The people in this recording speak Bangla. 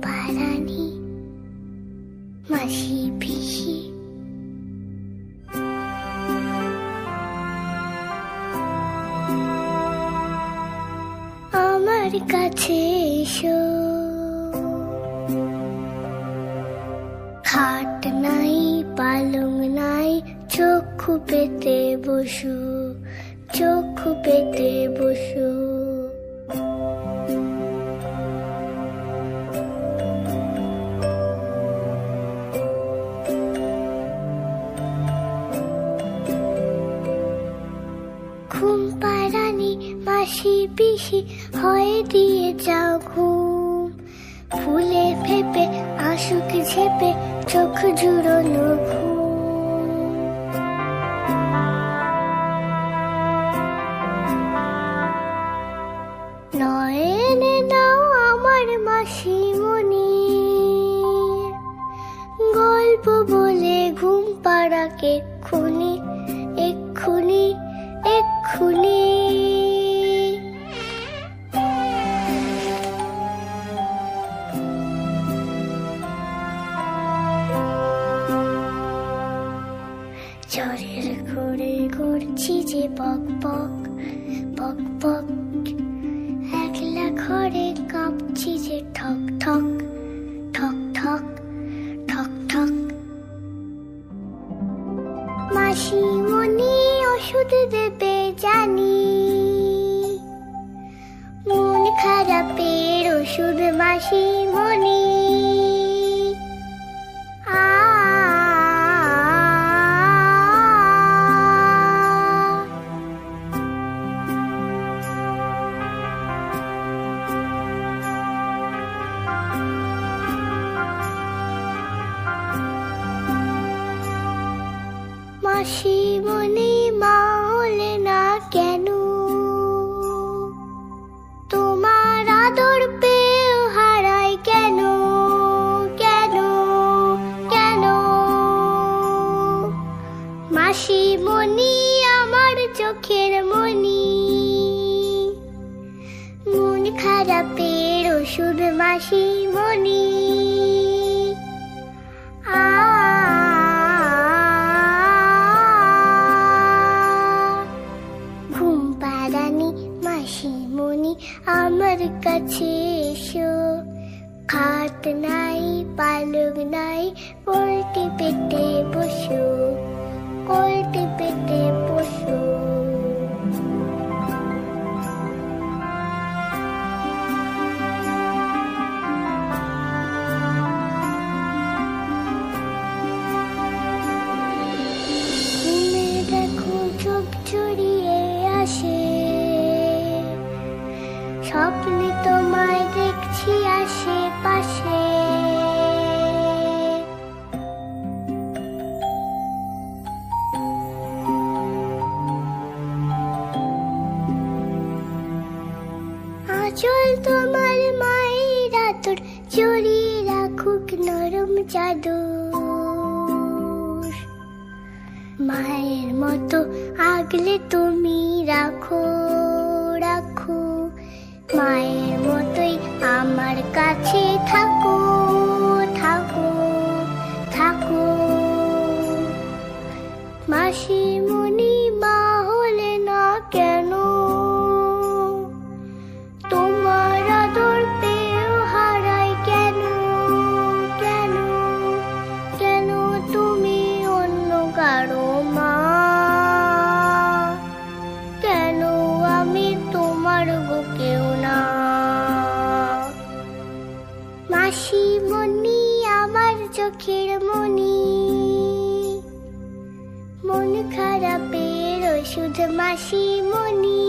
পাড়ানি মাসি পিসি আমার কাছে এসো, খাট নাই পালং নাই, চক্ষু পেতে বসো, চক্ষু পেতে বসো। ঘুম পাড়ানি মাসি পিসি হয়ে দিয়ে যাও ঘুম, ফুলে ফেপে আশুক ঝেপে চোখ জুড়োনো ঘুম। নয়নে নাও আমার মাসিমণি, গল্প বলে ঘুম পাড়াকে এক্ষুনি এক্ষুনি এক্ষুনি। জ্বরের ঘরে ঘুরছি যে বক বক বক বক, একলা ঘরে কাঁপছি যে ঠক ঠক ঠক ঠক ঠক ঠক। মাসিমণি ওষুধ দেবে জানি, মন খারাপের ওষুধ মাসিমণি। মাসিমণি মা হলে না কেন, তোমার আদর পেয়ে হারাই কেন কেন কেন। মাসিমণি আমার চোখের মণি, মন খারাপের ওষুধ মাসিমণি। মাসিমণি আমার কাছে এসো, খাট নাই পালক নাই, কোলটি পেতে বসো, কোলটি পেতে বসো। ঘুমে দেখো চোখ জড়িয়ে আসে, স্বপ্নে তোমায় দেখছি আশেপাশে। আঁচল তোমার মায়ের আতর জড়িয়ে রাখুক নরম চাদর, মায়ের মতো আগলে তুমি রাখো রাখো, মায়ের মতোই আমার কাছে থাকো থাকো থাকো। মাসিমণি মা হলে না কেন, তোমার আদর পেয়েও হারাই কেন কেন কেন। তুমি অন্য কারো মা, কেন আমি তোমার বুকেও না। মাসিমণি আমার চোখের মণি, মন খারাপের ওষুধ মাসিমণি।